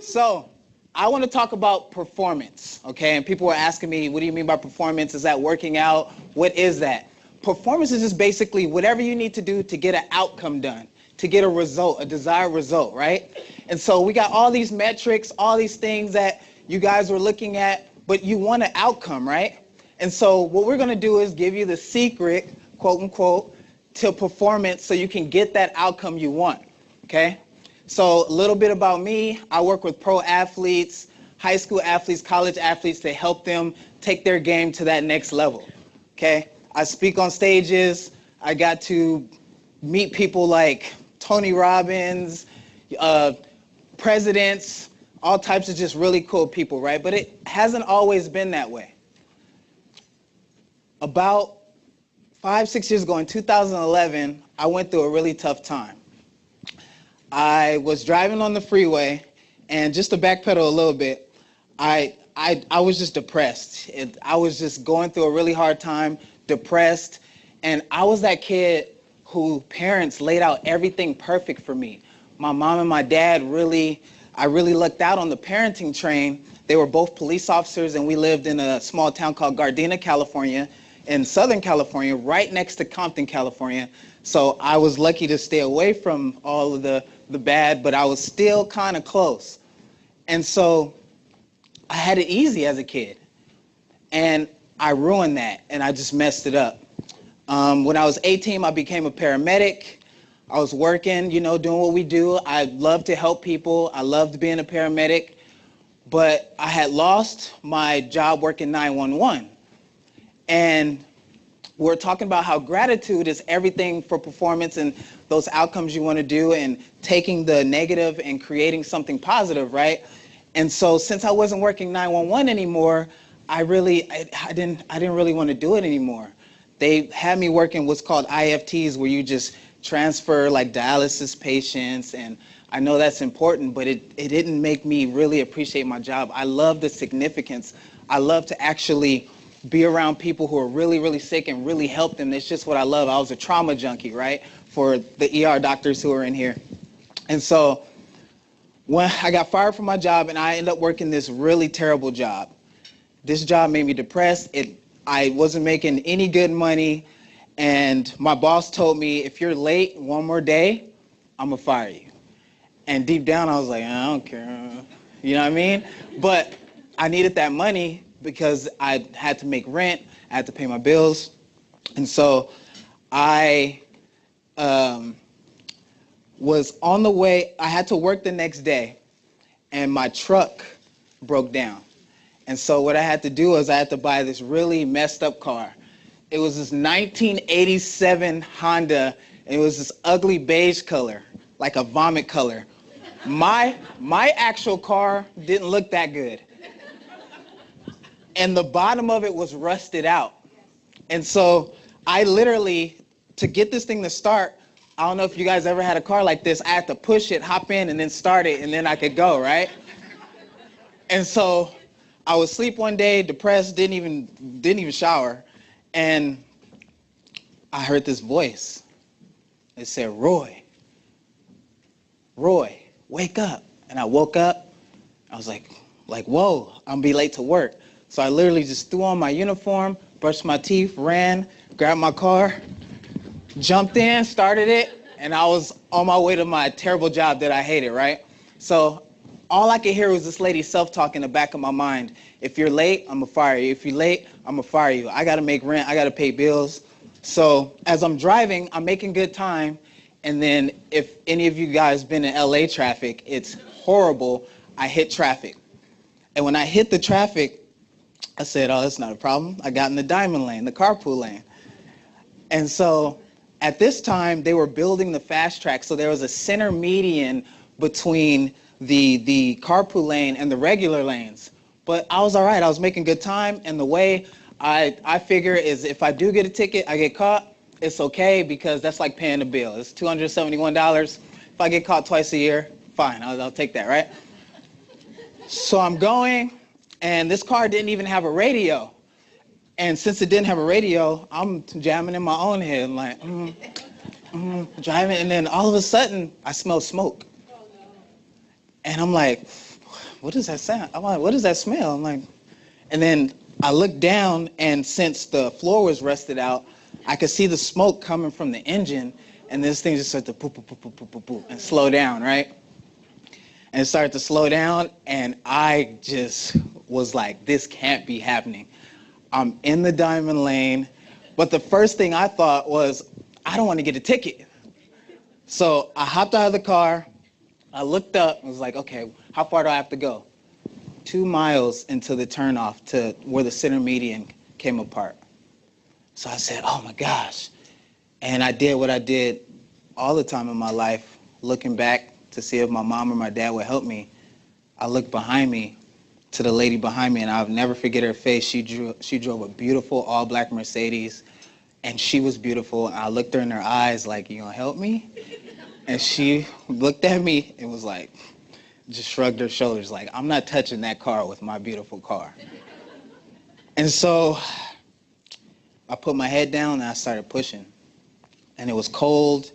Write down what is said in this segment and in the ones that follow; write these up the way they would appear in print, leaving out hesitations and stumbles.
So I want to talk about performance, okay? And people were asking me, what do you mean by performance? Is that working out? What is that? Performance is just basically whatever you need to do to get an outcome done, to get a result, a desired result, right? And so we got all these metrics, all these things that you guys were looking at, but you want an outcome, right? And so what we're going to do is give you the secret, quote unquote, to performance so you can get that outcome you want, okay? So a little bit about me. I work with pro athletes, high school athletes, college athletes to help them take their game to that next level, okay? I speak on stages. I got to meet people like Tony Robbins, presidents, all types of just really cool people, right? But it hasn't always been that way. About 5-6 years ago in 2011, I went through a really tough time. I was driving on the freeway, and just to backpedal a little bit, I was just depressed. I was just going through a really hard time, depressed, and I was that kid who parents laid out everything perfect for me. My mom and my dad I really lucked out on the parenting train. They were both police officers, and we lived in a small town called Gardena, California, in Southern California, right next to Compton, California. So I was lucky to stay away from all of the bad, but I was still kind of close. And so I had it easy as a kid. And I ruined that, and I just messed it up. When I was 18, I became a paramedic. I was working, doing what we do. I loved to help people. I loved being a paramedic. But I had lost my job working 911. And we're talking about how gratitude is everything for performance and those outcomes you want to do, and taking the negative and creating something positive, right? And so since I wasn't working 911 anymore, I didn't really want to do it anymore. They had me working what's called IFTs, where you just transfer like dialysis patients, and I know that's important, but it didn't make me really appreciate my job. I love the significance. I love to actually be around people who are really, really sick and really help them. It's just what I love. I was a trauma junkie, right? For the ER doctors who are in here. And so when I got fired from my job, and I ended up working this really terrible job. This job made me depressed. I wasn't making any good money. And my boss told me, if you're late one more day, I'm gonna fire you. And deep down, I was like, I don't care. You know what I mean? But I needed that money because I had to make rent, I had to pay my bills. And so I was on the way. I had to work the next day, and my truck broke down. And so what I had to do was I had to buy this really messed up car. It was this 1987 Honda, and it was this ugly beige color, like a vomit color. My actual car didn't look that good. And the bottom of it was rusted out. And so I literally, to get this thing to start, I don't know if you guys ever had a car like this, I had to push it, hop in, and then start it, and then I could go, right? And so I was asleep one day, depressed, didn't even shower, and I heard this voice. It said, Roy, wake up. And I woke up. I was like, whoa, I'm gonna be late to work. So I literally just threw on my uniform, brushed my teeth, ran, grabbed my car, jumped in, started it, and I was on my way to my terrible job that I hated, right? So all I could hear was this lady self-talk in the back of my mind. If you're late, I'm gonna fire you. If you're late, I'm gonna fire you. I gotta make rent, I gotta pay bills. So as I'm driving, I'm making good time, and then if any of you guys been in LA traffic, it's horrible. I hit traffic. And when I hit the traffic, I said, oh, that's not a problem. I got in the diamond lane, the carpool lane. And so at this time, they were building the fast track, so there was a center median between the carpool lane and the regular lanes. But I was all right. I was making good time, and the way I figure is if I do get a ticket, I get caught, it's okay, because that's like paying a bill. It's $271. If I get caught twice a year, fine, I'll take that, right? So I'm going, and this car didn't even have a radio. And since it didn't have a radio, I'm jamming in my own head, like, driving, and then all of a sudden, I smell smoke. And I'm like, what does that sound? I'm like, what does that smell? I'm like, and then I looked down, and since the floor was rusted out, I could see the smoke coming from the engine, and this thing just started to poop, poop, poop, poop, poop, poop, poop, and slow down, right? And it started to slow down, and I just was like, this can't be happening. I'm in the diamond lane, but the first thing I thought was, I don't want to get a ticket. So I hopped out of the car, I looked up, and was like, okay, how far do I have to go? 2 miles into the turnoff to where the center median came apart. So I said, oh my gosh. And I did what I did all the time in my life, looking back to see if my mom or my dad would help me. I looked behind me to the lady behind me, and I'll never forget her face. She drove a beautiful all-black Mercedes, and she was beautiful. And I looked her in her eyes like, you gonna help me? And she looked at me and was like, just shrugged her shoulders like, I'm not touching that car with my beautiful car. And so I put my head down and I started pushing. And it was cold.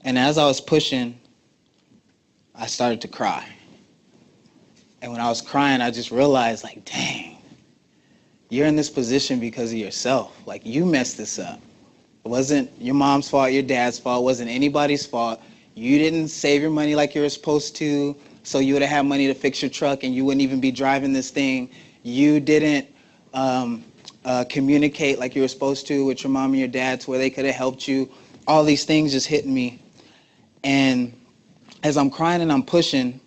And as I was pushing, I started to cry. And when I was crying, I just realized, like, dang, you're in this position because of yourself. Like, you messed this up. It wasn't your mom's fault, your dad's fault. It wasn't anybody's fault. You didn't save your money like you were supposed to, so you would have had money to fix your truck and you wouldn't even be driving this thing. You didn't communicate like you were supposed to with your mom and your dad to where they could have helped you. All these things just hit me. And as I'm crying and I'm pushing,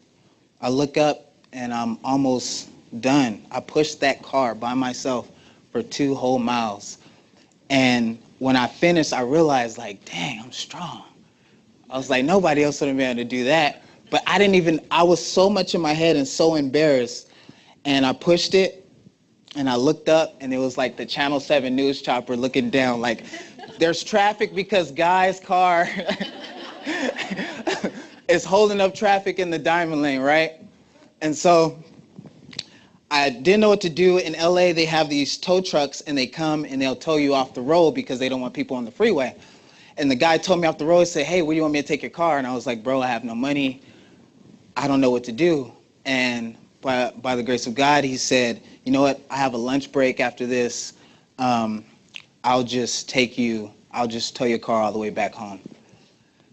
I look up and I'm almost done. I pushed that car by myself for 2 whole miles. And when I finished, I realized, like, dang, I'm strong. I was like, nobody else would have been able to do that. But I was so much in my head and so embarrassed. And I pushed it, and I looked up, and it was like the Channel 7 news chopper looking down, like, there's traffic because Guy's car is holding up traffic in the diamond lane, right? And so I didn't know what to do. In LA, they have these tow trucks, and they come and they'll tow you off the road because they don't want people on the freeway. And the guy told me off the road, he said, hey, where do you want me to take your car? And I was like, bro, I have no money. I don't know what to do. And by the grace of God, he said, you know what? I have a lunch break after this. I'll just tow your car all the way back home.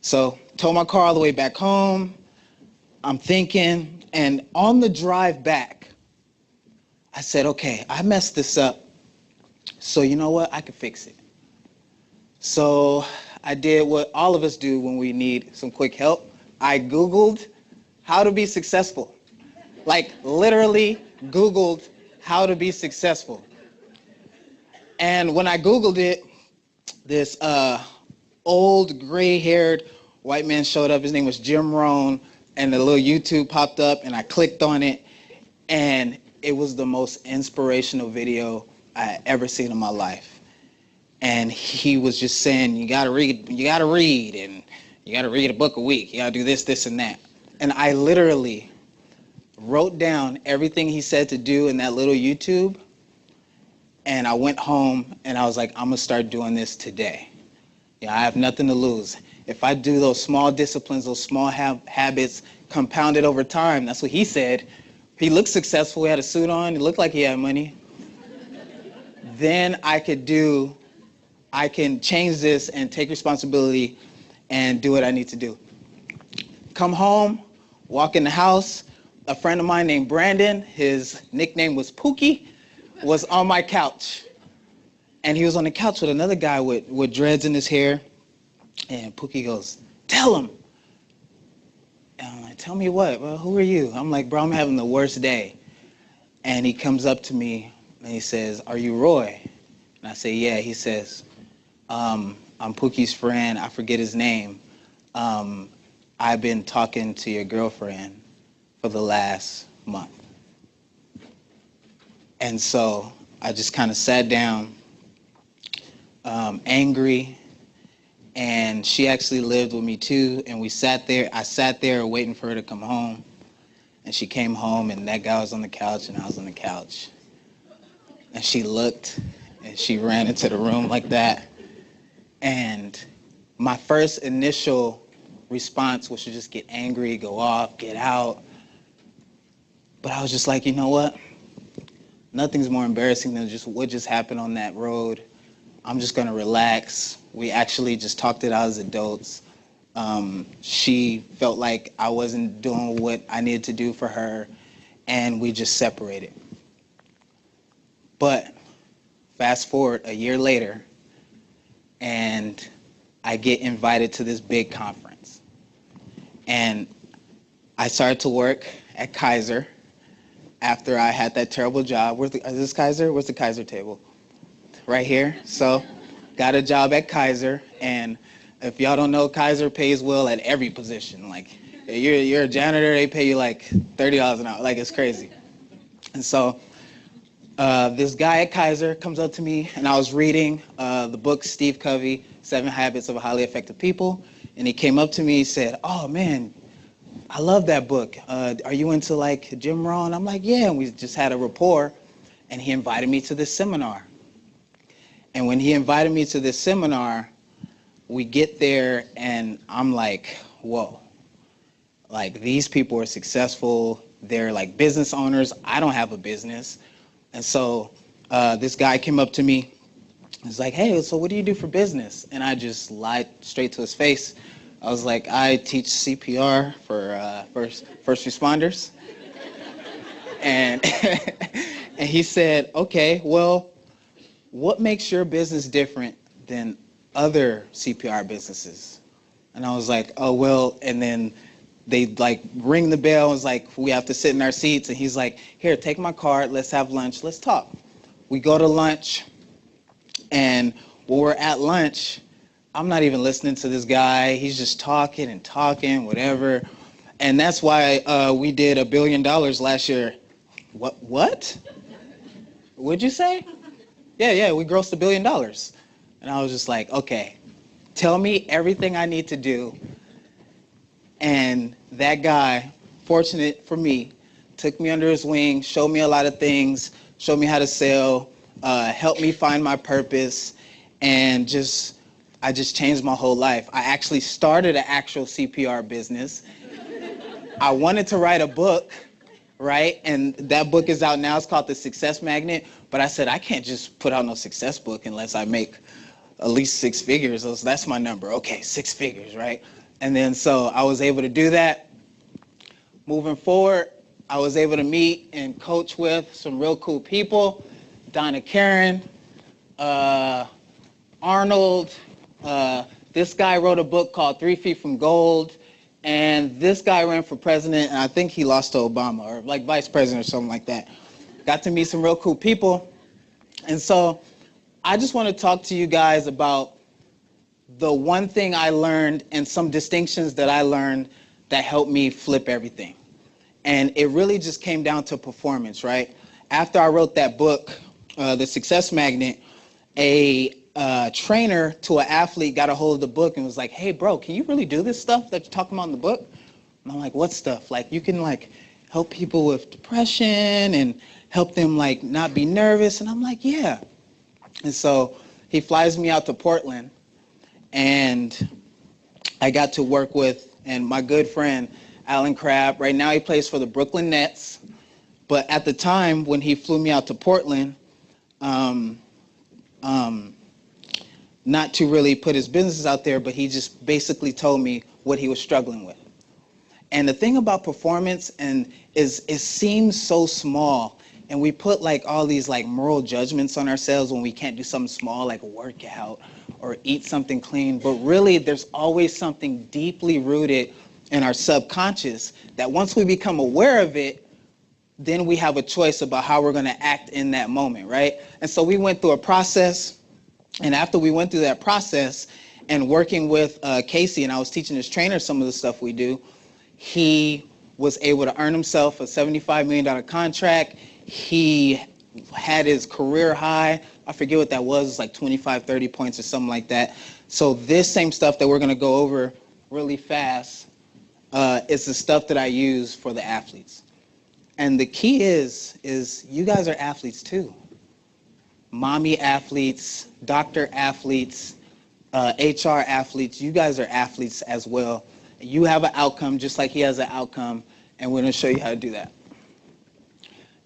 So tow my car all the way back home. I'm thinking, and on the drive back, I said, okay, I messed this up. So you know what? I can fix it. So I did what all of us do when we need some quick help. I Googled how to be successful. Like, literally Googled how to be successful. And when I Googled it, this old gray-haired white man showed up. His name was Jim Rohn, and the little YouTube popped up, and I clicked on it, and it was the most inspirational video I had ever seen in my life. And he was just saying, you gotta read, and you gotta read a book a week. You gotta do this, this, and that. And I literally wrote down everything he said to do in that little YouTube, and I went home and I was like, I'm gonna start doing this today. Yeah, I have nothing to lose. If I do those small disciplines, those small habits compounded over time, that's what he said. He looked successful, he had a suit on, he looked like he had money. Then I can change this and take responsibility and do what I need to do. Come home, walk in the house. A friend of mine named Brandon, his nickname was Pookie, was on my couch. And he was on the couch with another guy with dreads in his hair. And Pookie goes, tell him. And I'm like, tell me what? Well, who are you? I'm like, bro, I'm having the worst day. And he comes up to me and he says, are you Roy? And I say, yeah. He says, I'm Pookie's friend. I forget his name. I've been talking to your girlfriend for the last month. And so I just kind of sat down, angry, and she actually lived with me too, and I sat there waiting for her to come home, and she came home, and that guy was on the couch, and I was on the couch. And she looked, and she ran into the room like that, and my first initial response was to just get angry, go off, get out. But I was just like, you know what? Nothing's more embarrassing than just what just happened on that road. I'm just gonna relax. We actually just talked it out as adults. She felt like I wasn't doing what I needed to do for her, and we just separated. But fast forward a year later, and I get invited to this big conference. And I started to work at Kaiser after I had that terrible job. Is this Kaiser? Where's the Kaiser table? Right here. So got a job at Kaiser, and if y'all don't know, Kaiser pays well at every position. Like, you're a janitor, they pay you like $30 an hour. Like, it's crazy. And so this guy at Kaiser comes up to me, and I was reading the book Steve Covey, 7 Habits of Highly Effective People, and he came up to me and said, "Oh man, I love that book. Are you into like Jim Rohn?" I'm like, "Yeah," and we just had a rapport, and he invited me to this seminar. And when he invited me to this seminar, we get there, and I'm like, whoa, like these people are successful. They're like business owners. I don't have a business. And so this guy came up to me. He's like, "Hey, so what do you do for business?" And I just lied straight to his face. I was like, "I teach CPR for first responders." And and he said, "Okay, well, what makes your business different than other CPR businesses?" And I was like, "Oh, well," and then they like ring the bell and was like, "We have to sit in our seats." And he's like, "Here, take my card, let's have lunch, let's talk." We go to lunch, and when we're at lunch, I'm not even listening to this guy. He's just talking and talking, whatever. And that's why we did $1 billion last year. What? What'd you say? Yeah, we grossed $1 billion. And I was just like, okay, tell me everything I need to do. And that guy, fortunate for me, took me under his wing, showed me a lot of things, showed me how to sell, helped me find my purpose, and I just changed my whole life. I actually started an actual CPR business. I wanted to write a book, right? And that book is out now. It's called The Success Magnet. But I said, I can't just put out no success book unless I make at least 6 figures. So that's my number. Okay, 6 figures, right? And then so I was able to do that. Moving forward, I was able to meet and coach with some real cool people. Donna Karen, Arnold. This guy wrote a book called 3 Feet from Gold. And this guy ran for president, and I think he lost to Obama, or like vice president or something like that. Got to meet some real cool people. And so I just want to talk to you guys about the one thing I learned and some distinctions that I learned that helped me flip everything. And it really just came down to performance, right? After I wrote that book, The Success Magnet, a trainer to an athlete got a hold of the book and was like, "Hey, bro, can you really do this stuff that you're talking about in the book?" And I'm like, "What stuff?" Like, you can like help people with depression and help them like not be nervous. And I'm like, "Yeah." And so he flies me out to Portland, and I got to work with and my good friend Alan Crabb. Right now he plays for the Brooklyn Nets, but at the time when he flew me out to Portland, not to really put his businesses out there, but he just basically told me what he was struggling with. And the thing about performance is it seems so small, and we put like all these like moral judgments on ourselves when we can't do something small like a workout or eat something clean, but really there's always something deeply rooted in our subconscious that once we become aware of it, then we have a choice about how we're going to act in that moment, right? And so we went through a process. And after we went through that process and working with Casey, and I was teaching his trainer some of the stuff we do, he was able to earn himself a $75 million contract. He had his career high. I forget what that was. It's like 25, 30 points or something like that. So this same stuff that we're going to go over really fast is the stuff that I use for the athletes. And the key is you guys are athletes too. Mommy athletes, doctor athletes, HR athletes, you guys are athletes as well. You have an outcome just like he has an outcome, and we're going to show you how to do that.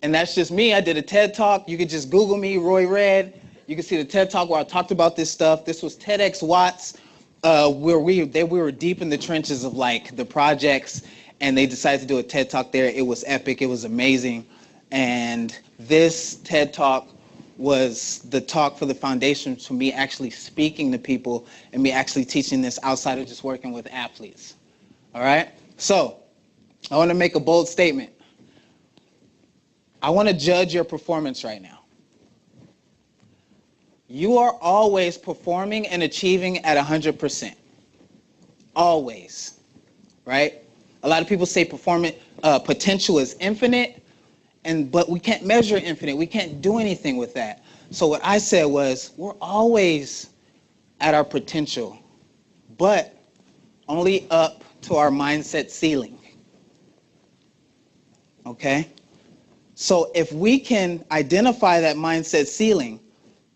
And that's just me. I did a TED Talk. You could just Google me, Roy Red. You can see the TED Talk where I talked about this stuff. This was TEDx Watts, where we were deep in the trenches of like the projects, and they decided to do a TED Talk there. It was epic. It was amazing. And this TED Talk was the talk for the foundation for me actually speaking to people and me actually teaching this outside of just working with athletes. All right? So I want to make a bold statement. I want to judge your performance right now. You are always performing and achieving at 100%. Always. Right? A lot of people say potential is infinite, but we can't measure infinite. We can't do anything with that. So what I said was, we're always at our potential, but only up to our mindset ceiling. Okay? So if we can identify that mindset ceiling,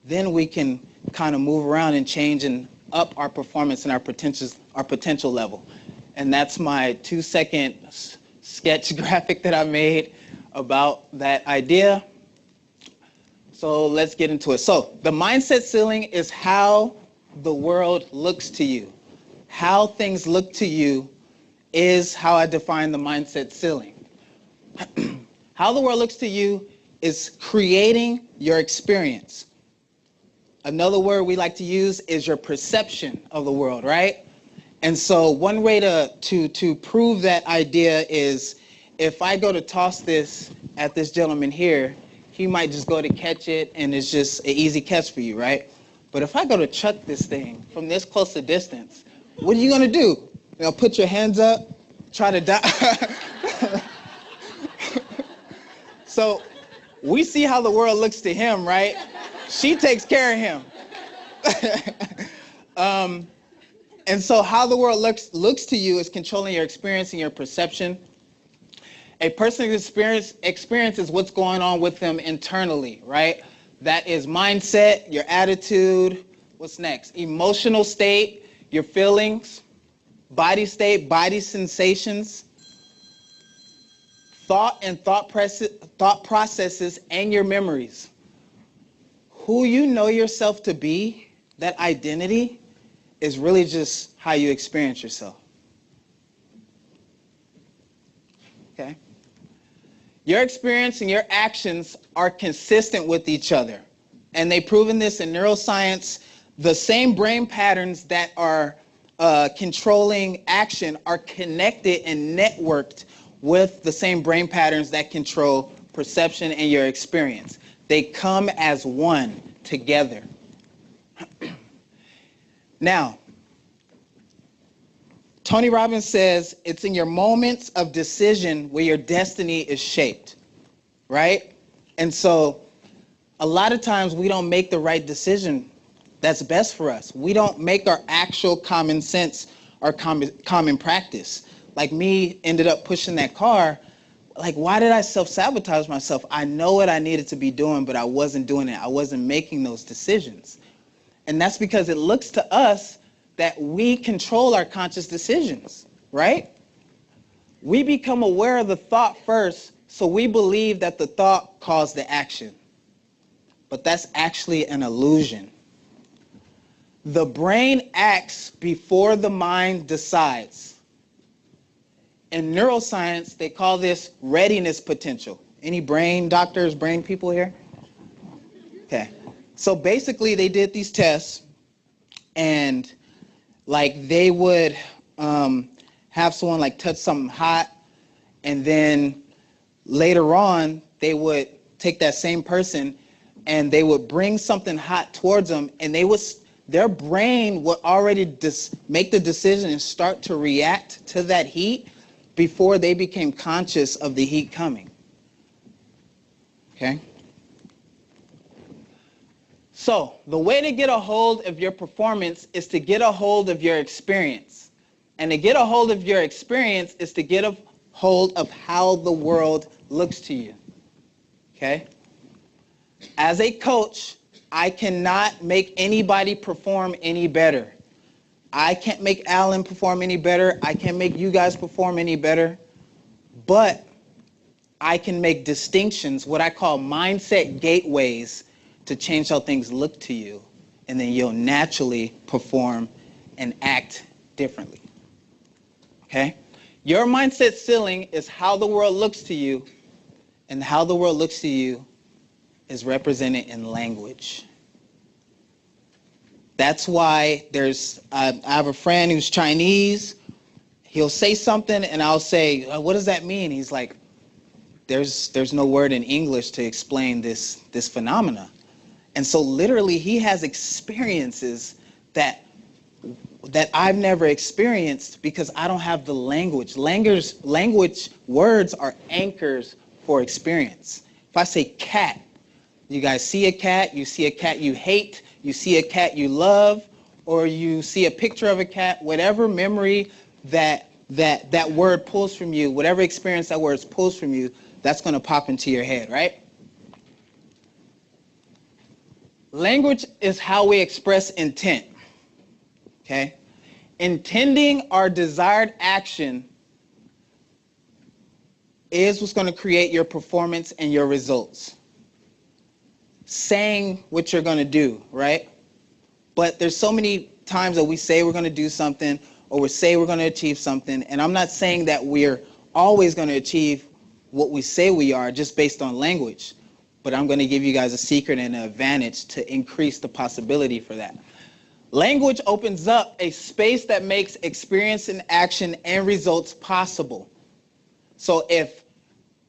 then we can kind of move around and change and up our performance and our potential level. And that's my 2-second sketch graphic that I made about that idea. So let's get into it. So the mindset ceiling is how the world looks to you. How things look to you is how I define the mindset ceiling. How the world looks to you is creating your experience. Another word we like to use is your perception of the world, right? And so one way to prove that idea is if I go to toss this at this gentleman here, he might just go to catch it and it's just an easy catch for you, right? But if I go to chuck this thing from this close a distance, what are you gonna do? You know, put your hands up, try to die. So we see how the world looks to him, right? She takes care of him. And so how the world looks to you is controlling your experience and your perception. A person's experience is what's going on with them internally, right? That is mindset, your attitude. What's next? Emotional state, your feelings, body state, body sensations, thought processes, and your memories. Who you know yourself to be, that identity, is really just how you experience yourself. Okay? Your experience and your actions are consistent with each other. And they've proven this in neuroscience. The same brain patterns that are controlling action are connected and networked with the same brain patterns that control perception and your experience. They come as one together. Now, Tony Robbins says it's in your moments of decision where your destiny is shaped, right? And so a lot of times we don't make the right decision that's best for us. We don't make our actual common sense or common practice. Like me ended up pushing that car. Like, why did I self-sabotage myself? I know what I needed to be doing, but I wasn't doing it. I wasn't making those decisions. And that's because it looks to us that we control our conscious decisions, right? We become aware of the thought first, so we believe that the thought caused the action. But that's actually an illusion. The brain acts before the mind decides. In neuroscience, they call this readiness potential. Any brain doctors, brain people here? Okay. So basically, they did these tests, and like they would have someone like touch something hot, and then later on, they would take that same person and they would bring something hot towards them, and their brain would already make the decision and start to react to that heat before they became conscious of the heat coming. Okay? So the way to get a hold of your performance is to get a hold of your experience. And to get a hold of your experience is to get a hold of how the world looks to you. Okay? As a coach, I cannot make anybody perform any better. I can't make Alan perform any better. I can't make you guys perform any better. But I can make distinctions, what I call mindset gateways, to change how things look to you, and then you'll naturally perform and act differently. Okay? Your mindset ceiling is how the world looks to you, and how the world looks to you is represented in language. That's why I have a friend who's Chinese. He'll say something, and I'll say, what does that mean? He's like, there's no word in English to explain this phenomena. And so literally he has experiences that I've never experienced because I don't have the language. Language words are anchors for experience. If I say cat, you guys see a cat, you see a cat you hate, you see a cat you love, or you see a picture of a cat, whatever memory that word pulls from you, whatever experience that word pulls from you, that's going to pop into your head, right? Language is how we express intent, okay? Intending our desired action is what's going to create your performance and your results. Saying what you're going to do, right? But there's so many times that we say we're going to do something, or we say we're going to achieve something, and I'm not saying that we're always going to achieve what we say we are just based on language. But I'm going to give you guys a secret and an advantage to increase the possibility for that. Language opens up a space that makes experience and action and results possible. So if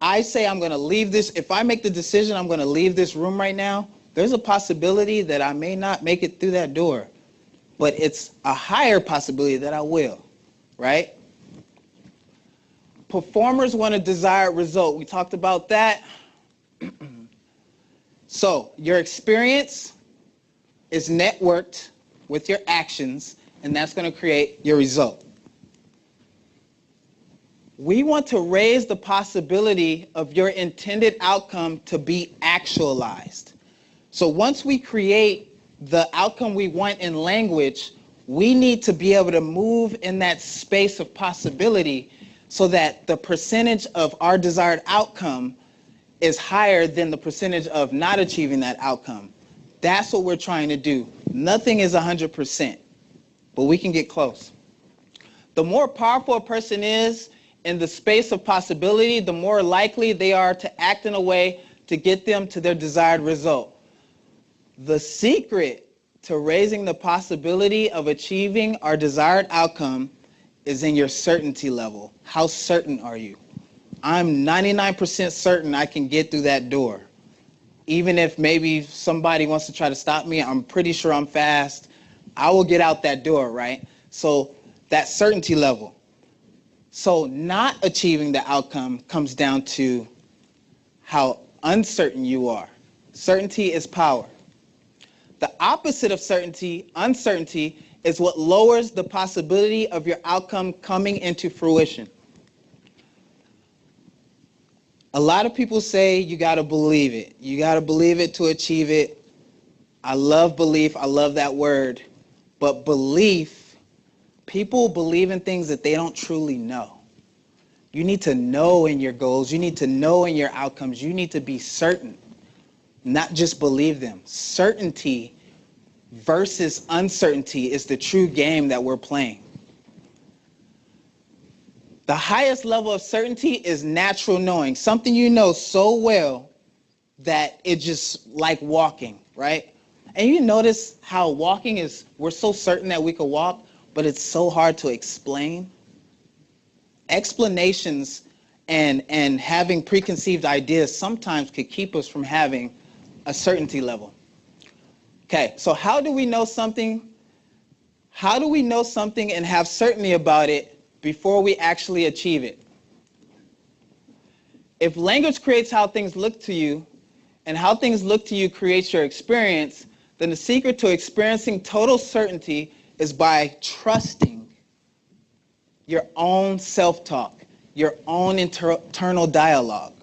I say I'm going to leave this, if I make the decision I'm going to leave this room right now, there's a possibility that I may not make it through that door. But it's a higher possibility that I will, right? Performers want a desired result. We talked about that. So your experience is networked with your actions, and that's going to create your result. We want to raise the possibility of your intended outcome to be actualized. So once we create the outcome we want in language, we need to be able to move in that space of possibility so that the percentage of our desired outcome is higher than the percentage of not achieving that outcome. That's what we're trying to do. Nothing is 100%, but we can get close. The more powerful a person is in the space of possibility, the more likely they are to act in a way to get them to their desired result. The secret to raising the possibility of achieving our desired outcome is in your certainty level. How certain are you? I'm 99% certain I can get through that door. Even if maybe somebody wants to try to stop me, I'm pretty sure I'm fast. I will get out that door, right? So that certainty level. So not achieving the outcome comes down to how uncertain you are. Certainty is power. The opposite of certainty, uncertainty, is what lowers the possibility of your outcome coming into fruition. A lot of people say you got to believe it. You got to believe it to achieve it. I love belief. I love that word. But belief, people believe in things that they don't truly know. You need to know in your goals. You need to know in your outcomes. You need to be certain, not just believe them. Certainty versus uncertainty is the true game that we're playing. The highest level of certainty is natural knowing, something you know so well that it's just like walking, right? And you notice how walking is, we're so certain that we could walk, but it's so hard to explain. Explanations and having preconceived ideas sometimes could keep us from having a certainty level. Okay, so how do we know something? How do we know something and have certainty about it before we actually achieve it? If language creates how things look to you, and how things look to you creates your experience, then the secret to experiencing total certainty is by trusting your own self-talk, your own internal dialogue.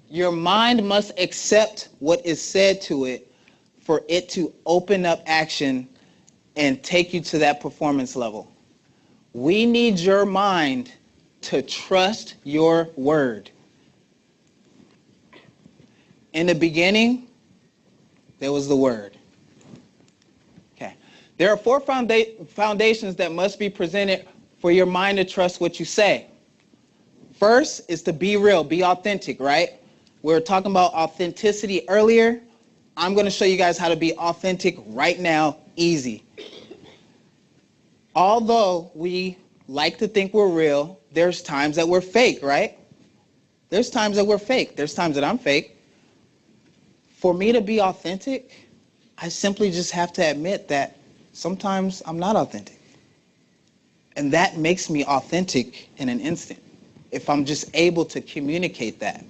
Your mind must accept what is said to it for it to open up action and take you to that performance level. We need your mind to trust your word. In the beginning, there was the word. Okay. There are four foundations that must be presented for your mind to trust what you say. First is to be real, be authentic, right? We were talking about authenticity earlier. I'm going to show you guys how to be authentic right now, easy. Although we like to think we're real, there's times that we're fake, right? There's times that we're fake. There's times that I'm fake. For me to be authentic, I simply just have to admit that sometimes I'm not authentic. And that makes me authentic in an instant, if I'm just able to communicate that.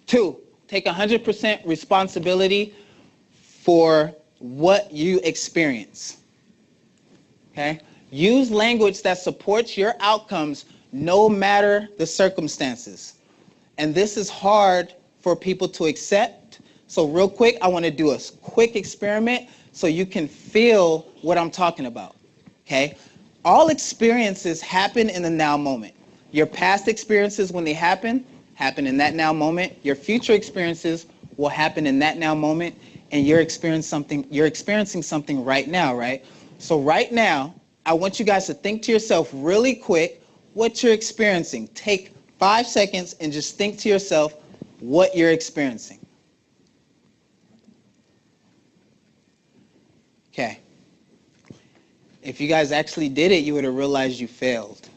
Two, take 100% responsibility for what you experience. Okay? Use language that supports your outcomes no matter the circumstances. And this is hard for people to accept. So real quick, I want to do a quick experiment so you can feel what I'm talking about. Okay? All experiences happen in the now moment. Your past experiences, when they happen in that now moment. Your future experiences will happen in that now moment, and you're experiencing something right now, right? So right now, I want you guys to think to yourself really quick what you're experiencing. Take 5 seconds and just think to yourself what you're experiencing. Okay. If you guys actually did it, you would have realized you failed.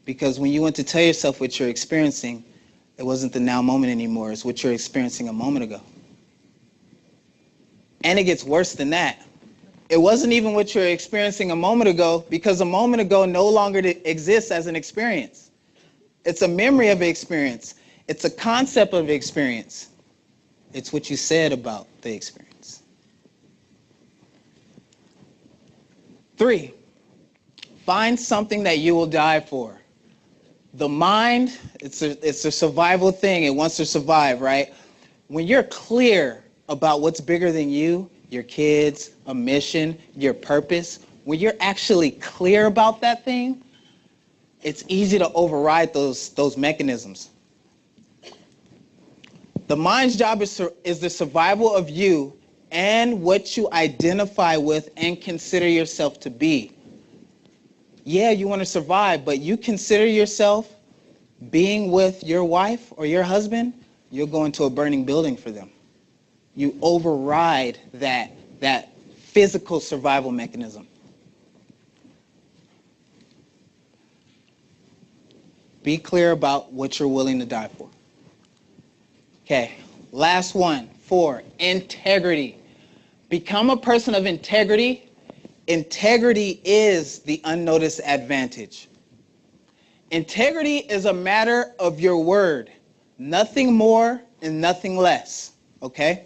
Because when you went to tell yourself what you're experiencing, it wasn't the now moment anymore. It's what you're experiencing a moment ago. And it gets worse than that. It wasn't even what you're experiencing a moment ago, because a moment ago no longer exists as an experience. It's a memory of an experience. It's a concept of experience. It's what you said about the experience. 3, find something that you will die for. The mind, it's a survival thing. It wants to survive, right? When you're clear about what's bigger than you, your kids, a mission, your purpose, when you're actually clear about that thing, it's easy to override those mechanisms. The mind's job is the survival of you and what you identify with and consider yourself to be. Yeah, you want to survive, but you consider yourself being with your wife or your husband, you'll go into a burning building for them. You override that physical survival mechanism. Be clear about what you're willing to die for. Okay, last one, 4, integrity. Become a person of integrity. Integrity is the unnoticed advantage. Integrity is a matter of your word, nothing more and nothing less, okay?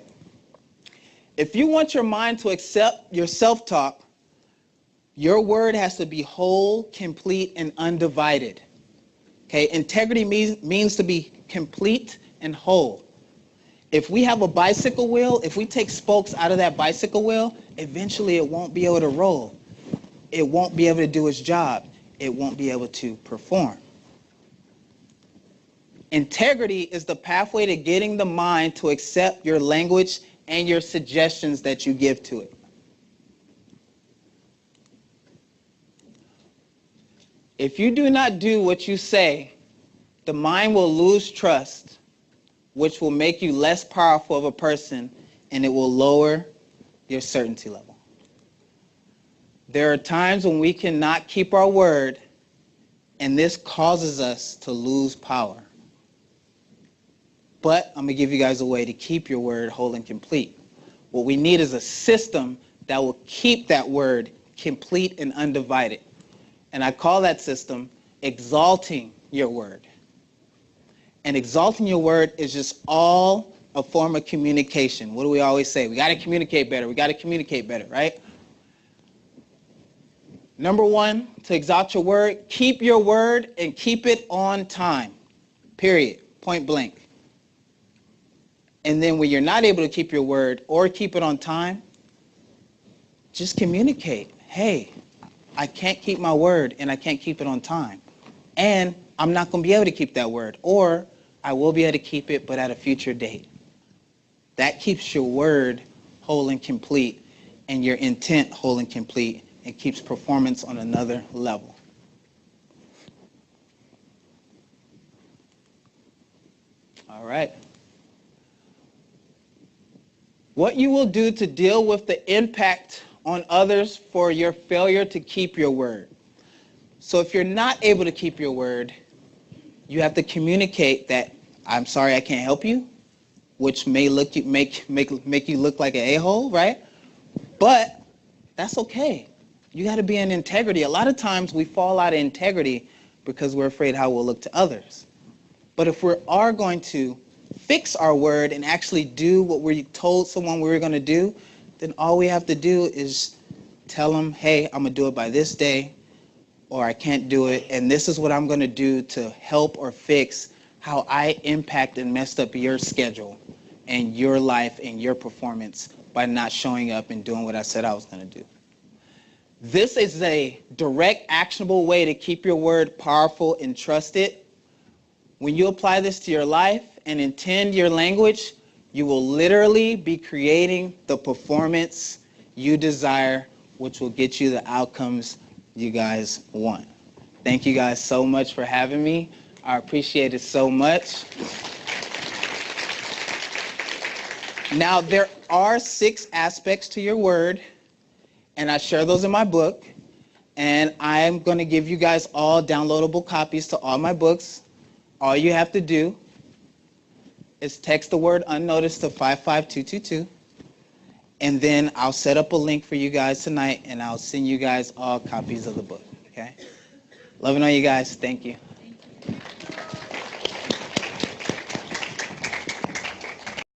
If you want your mind to accept your self-talk, your word has to be whole, complete, and undivided. Okay, integrity means to be complete and whole. If we have a bicycle wheel, if we take spokes out of that bicycle wheel, eventually it won't be able to roll. It won't be able to do its job. It won't be able to perform. Integrity is the pathway to getting the mind to accept your language and your suggestions that you give to it. If you do not do what you say, the mind will lose trust, which will make you less powerful of a person, and it will lower your certainty level. There are times when we cannot keep our word, and this causes us to lose power. But I'm going to give you guys a way to keep your word whole and complete. What we need is a system that will keep that word complete and undivided. And I call that system exalting your word. And exalting your word is just all a form of communication. What do we always say? We got to communicate better. We got to communicate better, right? Number 1, to exalt your word, keep your word and keep it on time. Period. Point blank. And then when you're not able to keep your word or keep it on time, just communicate. hey, I can't keep my word and I can't keep it on time. And I'm not going to be able to keep that word, or I will be able to keep it, but at a future date. That keeps your word whole and complete and your intent whole and complete, and keeps performance on another level. All right. What you will do to deal with the impact on others for your failure to keep your word. So if you're not able to keep your word, you have to communicate that, I'm sorry, I can't help you, which may make you look like an a-hole, right? But that's okay. You got to be in integrity. A lot of times we fall out of integrity because we're afraid how we'll look to others. But if we are going to fix our word and actually do what we told someone we were going to do, then all we have to do is tell them, hey, I'm going to do it by this day, or I can't do it, and this is what I'm going to do to help or fix how I impact and messed up your schedule and your life and your performance by not showing up and doing what I said I was going to do. This is a direct, actionable way to keep your word powerful and trusted. When you apply this to your life and intend your language, you will literally be creating the performance you desire, which will get you the outcomes you guys want. Thank you guys so much for having me. I appreciate it so much. Now, there are 6 aspects to your word, and I share those in my book, and I'm going to give you guys all downloadable copies to all my books. All you have to do is text the word unnoticed to 55222, and then I'll set up a link for you guys tonight, and I'll send you guys all copies of the book, okay? Loving on you guys. Thank you.